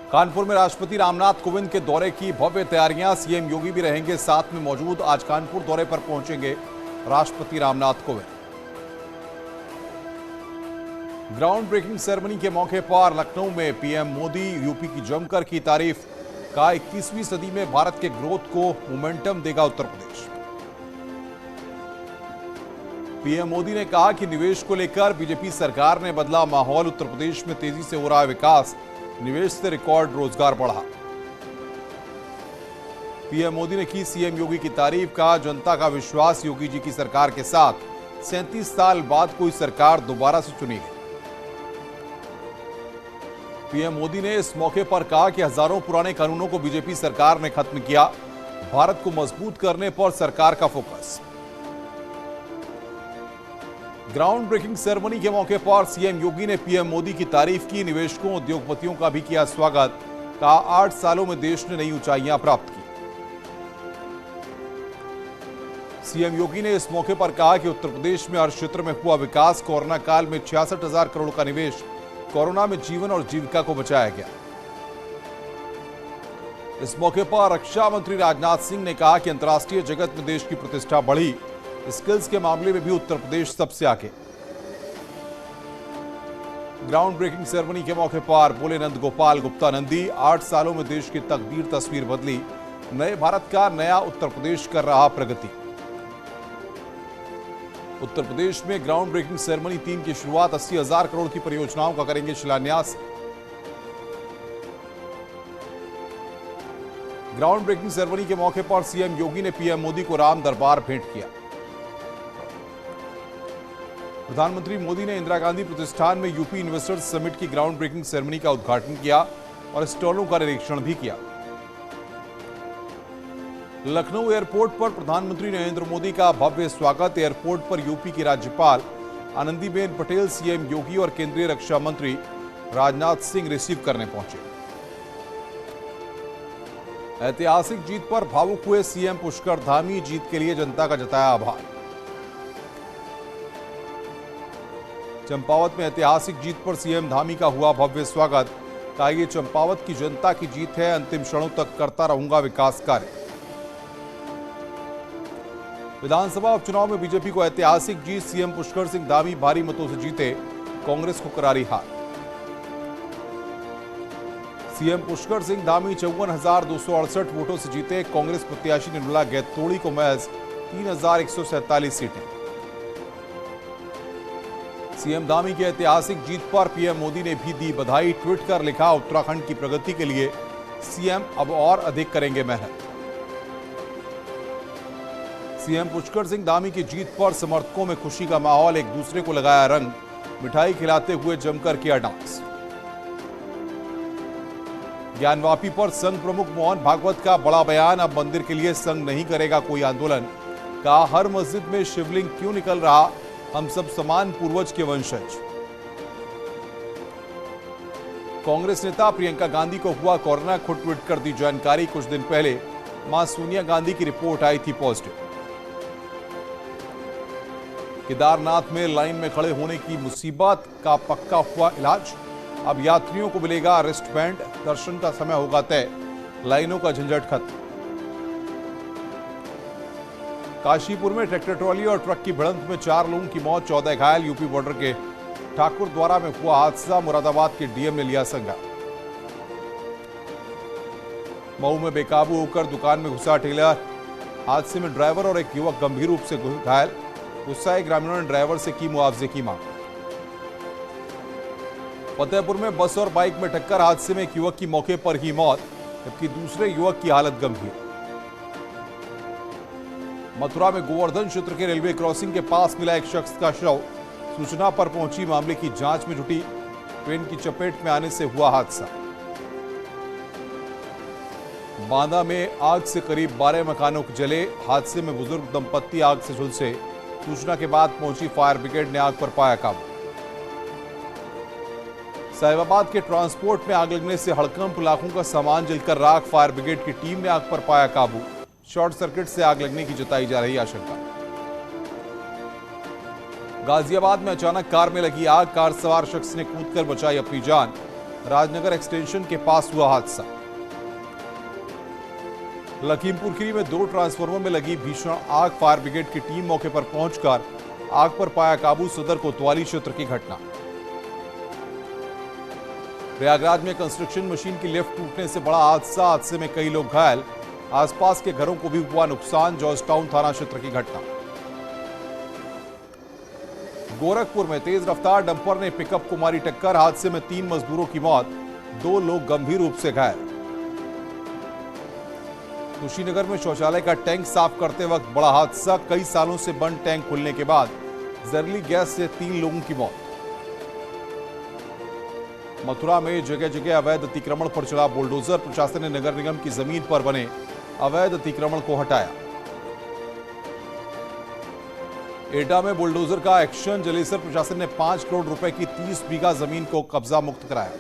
कानपुर में राष्ट्रपति रामनाथ कोविंद के दौरे की भव्य तैयारियां। सीएम योगी भी रहेंगे साथ में मौजूद। आज कानपुर दौरे पर पहुंचेंगे राष्ट्रपति Ramnath Kovind. Ground breaking ceremony के मौके पर लखनऊ में पीएम मोदी यूपी की जमकर की तारीफ। का 21वीं सदी में भारत के ग्रोथ को मोमेंटम देगा उत्तर प्रदेश। पीएम मोदी ने कहा कि निवेश को लेकर बीजेपी सरकार ने बदला माहौल। उत्तर प्रदेश में तेजी से हो रहा है विकास, निवेश से रिकॉर्ड रोजगार बढ़ा। पीएम मोदी ने की सीएम योगी की तारीफ। का जनता का विश्वास योगी जी की सरकार के साथ। 37 साल बाद कोई सरकार दोबारा से चुनी गई। पीएम मोदी ने इस मौके पर कहा कि हजारों पुराने कानूनों को बीजेपी सरकार ने खत्म किया। भारत को मजबूत करने पर सरकार का फोकस। ग्राउंड ब्रेकिंग सेरेमनी के मौके पर सीएम योगी ने पीएम मोदी की तारीफ की। निवेशकों उद्योगपतियों का भी किया स्वागत। कहा 8 सालों में देश ने नई ऊंचाइयां प्राप्त की। सीएम योगी ने इस मौके पर कहा कि उत्तर प्रदेश में हर क्षेत्र में हुआ विकास। कोरोना काल में 66,000 करोड़ का निवेश। कोरोना में जीवन और जीविका को बचाया गया। इस मौके पर रक्षा मंत्री राजनाथ सिंह ने कहा कि अंतर्राष्ट्रीय जगत में देश की प्रतिष्ठा बढ़ी। स्किल्स के मामले में भी उत्तर प्रदेश सबसे आगे। ग्राउंड ब्रेकिंग सेरेमनी के मौके पर बोले नंद गोपाल गुप्ता नंदी। 8 सालों में देश की तकदीर तस्वीर बदली। नए भारत का नया उत्तर प्रदेश कर रहा प्रगति। उत्तर प्रदेश में ग्राउंड ब्रेकिंग सेरेमनी 3 की शुरुआत। 80,000 करोड़ की परियोजनाओं का करेंगे शिलान्यास। ग्राउंड ब्रेकिंग सेरेमनी के मौके पर सीएम योगी ने पीएम मोदी को राम दरबार भेंट किया। प्रधानमंत्री मोदी ने इंदिरा गांधी प्रतिष्ठान में यूपी इन्वेस्टर्स समिट की ग्राउंड ब्रेकिंग सेरेमनी का उद्घाटन किया और स्टॉलों का निरीक्षण भी किया। लखनऊ एयरपोर्ट पर प्रधानमंत्री नरेंद्र मोदी का भव्य स्वागत। एयरपोर्ट पर यूपी की राज्यपाल आनंदीबेन पटेल, सीएम योगी और केंद्रीय रक्षा मंत्री राजनाथ सिंह रिसीव करने पहुंचे। ऐतिहासिक जीत पर भावुक हुए सीएम पुष्कर धामी। जीत के लिए जनता का जताया आभार। चंपावत में ऐतिहासिक जीत पर सीएम धामी का हुआ भव्य स्वागत। कहा ये चंपावत की जनता की जीत है। अंतिम क्षणों तक करता रहूंगा विकास कार्य। विधानसभा उपचुनाव में बीजेपी को ऐतिहासिक जीत। सीएम पुष्कर सिंह धामी भारी मतों से जीते, कांग्रेस को करारी हार। सीएम पुष्कर सिंह धामी 54,268 वोटों से जीते। कांग्रेस प्रत्याशी निर्मला गैतोड़ी को महज 3,147 सीटें। सीएम धामी की ऐतिहासिक जीत पर पीएम मोदी ने भी दी बधाई। ट्वीट कर लिखा, उत्तराखंड की प्रगति के लिए सीएम अब और अधिक करेंगे मेहनत। सीएम पुष्कर सिंह धामी की जीत पर समर्थकों में खुशी का माहौल। एक दूसरे को लगाया रंग, मिठाई खिलाते हुए जमकर किया डांस। ज्ञानवापी पर संघ प्रमुख मोहन भागवत का बड़ा बयान। अब मंदिर के लिए संघ नहीं करेगा कोई आंदोलन। कहा हर मस्जिद में शिवलिंग क्यों निकल रहा, हम सब समान पूर्वज के वंशज। कांग्रेस नेता प्रियंका गांधी को हुआ कोरोना, खुद ट्वीट कर दी जानकारी। कुछ दिन पहले मां सोनिया गांधी की रिपोर्ट आई थी पॉजिटिव। केदारनाथ में लाइन में खड़े होने की मुसीबत का पक्का हुआ इलाज। अब यात्रियों को मिलेगा रिस्ट बैंड। दर्शन का समय होगा तय, लाइनों का झंझट खत्म। काशीपुर में ट्रैक्टर ट्रॉली और ट्रक की भिड़ंत में 4 लोगों की मौत, 14 घायल। यूपी बॉर्डर के ठाकुरद्वारा में हुआ हादसा। मुरादाबाद के डीएम ने लिया संज्ञान। मऊ में बेकाबू होकर दुकान में घुसा टेलर। हादसे में ड्राइवर और एक युवक गंभीर रूप से घायल। गुस्साए ग्रामीणों ने ड्राइवर से की मुआवजे की मांग। फतेहपुर में बस और बाइक में टक्कर, हादसे में एक युवक की मौके पर ही मौत, जबकि दूसरे युवक की हालत गंभीर। मथुरा में गोवर्धन क्षेत्र के रेलवे क्रॉसिंग के पास मिला एक शख्स का शव। सूचना पर पहुंची मामले की जांच में जुटी। ट्रेन की चपेट में आने से हुआ हादसा। बांदा में आग से करीब 12 मकानों को जले। हादसे में बुजुर्ग दंपत्ति आग से झुलसे। सूचना के बाद पहुंची फायर ब्रिगेड ने आग पर पाया काबू। साहिबाबाद के ट्रांसपोर्ट में आग लगने से हड़कंप, लाखों का सामान जलकर राख। फायर ब्रिगेड की टीम ने आग पर पाया काबू। शॉर्ट सर्किट से आग लगने की जताई जा रही आशंका। गाजियाबाद में अचानक कार में लगी आग। कार सवार शख्स ने कूदकर बचाई अपनी जान। राजनगर एक्सटेंशन के पास हुआ हादसा। लखीमपुर खीरी में 2 ट्रांसफार्मर में लगी भीषण आग, फायर ब्रिगेड की टीम मौके पर पहुंचकर आग पर पाया काबू। सदर कोतवाली क्षेत्र की घटना। प्रयागराज में कंस्ट्रक्शन मशीन की लिफ्ट टूटने से बड़ा हादसा, हादसे में कई लोग घायल, आसपास के घरों को भी हुआ नुकसान। जॉर्ज टाउन थाना क्षेत्र की घटना। गोरखपुर में तेज रफ्तार डंपर ने पिकअप को मारी टक्कर, हादसे में 3 मजदूरों की मौत, 2 लोग गंभीर रूप से घायल। कुशीनगर में शौचालय का टैंक साफ करते वक्त बड़ा हादसा, कई सालों से बंद टैंक खुलने के बाद जहरीली गैस से 3 लोगों की मौत। मथुरा में जगह जगह अवैध अतिक्रमण पर चला बुलडोजर, प्रशासन ने नगर निगम की जमीन पर बने अवैध अतिक्रमण को हटाया। एटा में बुलडोजर का एक्शन, जलेसर प्रशासन ने 5 करोड़ रुपए की 30 बीघा जमीन को कब्जा मुक्त कराया।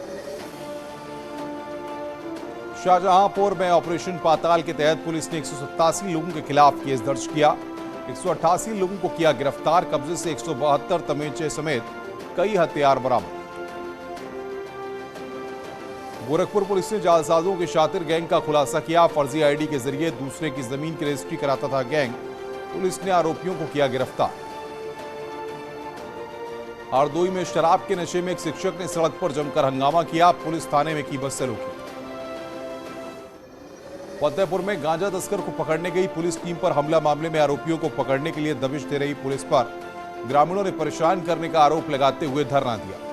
शाहजहांपुर में ऑपरेशन पाताल के तहत पुलिस ने 187 लोगों के खिलाफ केस दर्ज किया, 188 लोगों को किया गिरफ्तार। कब्जे से 172 तमंचे समेत कई हथियार बरामद। गोरखपुर पुलिस ने जालसाजों के शातिर गैंग का खुलासा किया, फर्जी आईडी के जरिए दूसरे की जमीन की रजिस्ट्री कराता था गैंग, पुलिस ने आरोपियों को किया गिरफ्तार। हरदोई में शराब के नशे में एक शिक्षक ने सड़क पर जमकर हंगामा किया, पुलिस थाने में की बस रोकी। फतेहपुर में गांजा तस्कर को पकड़ने गई पुलिस टीम पर हमला, मामले में आरोपियों को पकड़ने के लिए दबिश दे रही पुलिस पर ग्रामीणों ने परेशान करने का आरोप लगाते हुए धरना दिया।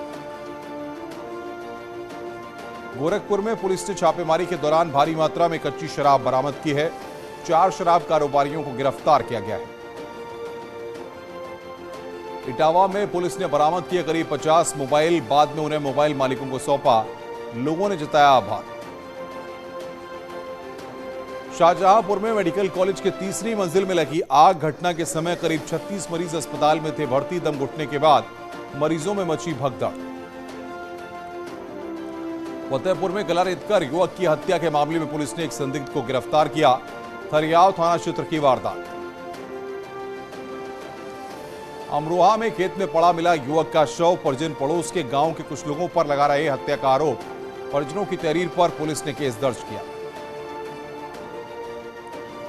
गोरखपुर में पुलिस ने छापेमारी के दौरान भारी मात्रा में कच्ची शराब बरामद की है, 4 शराब कारोबारियों को गिरफ्तार किया गया है। इटावा में पुलिस ने बरामद किए करीब 50 मोबाइल, बाद में उन्हें मोबाइल मालिकों को सौंपा, लोगों ने जताया आभार। शाहजहांपुर में मेडिकल कॉलेज के 3री मंजिल में लगी आग, घटना के समय करीब 36 मरीज अस्पताल में थे भर्ती, दम घुटने के बाद मरीजों में मची भगदड़। फतेहपुर में गला रेतकर युवक की हत्या के मामले में पुलिस ने एक संदिग्ध को गिरफ्तार किया, थरियाव थाना क्षेत्र की वारदात। अमरोहा में खेत में पड़ा मिला युवक का शव, परिजन पड़ोस के गांव के कुछ लोगों पर लगा रहे हत्या का आरोप, परिजनों की तहरीर पर पुलिस ने केस दर्ज किया।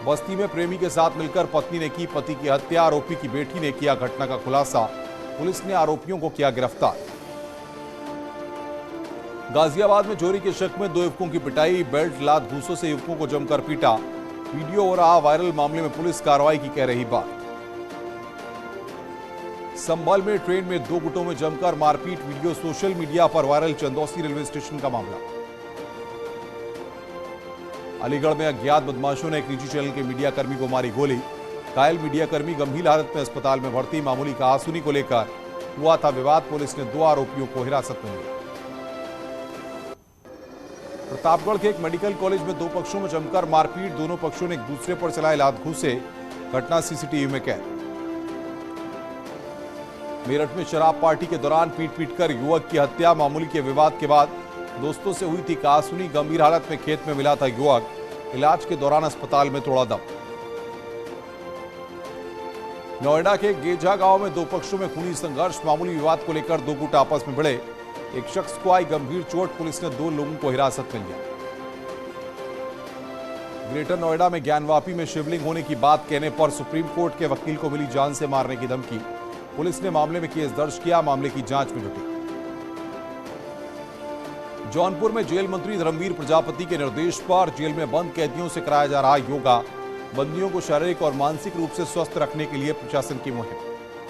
बस्ती में प्रेमी के साथ मिलकर पत्नी ने की पति की हत्या, आरोपी की बेटी ने किया घटना का खुलासा, पुलिस ने आरोपियों को किया गिरफ्तार। गाजियाबाद में चोरी के शक में 2 युवकों की पिटाई, बेल्ट लात घूसों से युवकों को जमकर पीटा, वीडियो हो रहा वायरल, मामले में पुलिस कार्रवाई की कह रही बात। संभल में ट्रेन में 2 गुटों में जमकर मारपीट, वीडियो सोशल मीडिया पर वायरल, चंदौसी रेलवे स्टेशन का मामला। अलीगढ़ में अज्ञात बदमाशों ने एक निजी चैनल के मीडिया कर्मी को मारी गोली, घायल मीडिया कर्मी गंभीर हालत में अस्पताल में भर्ती, मामूली कहासुनी को लेकर हुआ था विवाद, पुलिस ने 2 आरोपियों को हिरासत में लिया। प्रतापगढ़ के एक मेडिकल कॉलेज में 2 पक्षों में जमकर मारपीट, दोनों पक्षों ने एक दूसरे पर चलाए लात घूसे, घटना सीसीटीवी में कैद। मेरठ में शराब पार्टी के दौरान पीट कर युवक की हत्या, मामूली के विवाद के बाद दोस्तों से हुई थी कहासुनी, गंभीर हालत में खेत में मिला था युवक, इलाज के दौरान अस्पताल में तोड़ा दम। नोएडा के गेजा गांव में 2 पक्षों में खूनी संघर्ष, मामूली विवाद को लेकर 2 गुट आपस में भिड़े, एक शख्स को आई गंभीर चोट, पुलिस ने 2 लोगों को हिरासत में लिया। ग्रेटर नोएडा में ज्ञानवापी में शिवलिंग होने की बात कहने पर सुप्रीम कोर्ट के वकील को मिली जान से मारने की धमकी, पुलिस ने मामले में केस दर्ज किया, मामले की जांच में जुटी। जौनपुर में जेल मंत्री धर्मवीर प्रजापति के निर्देश पर जेल में बंद कैदियों से कराया जा रहा योगा, बंदियों को शारीरिक और मानसिक रूप से स्वस्थ रखने के लिए प्रशासन की मुहिम।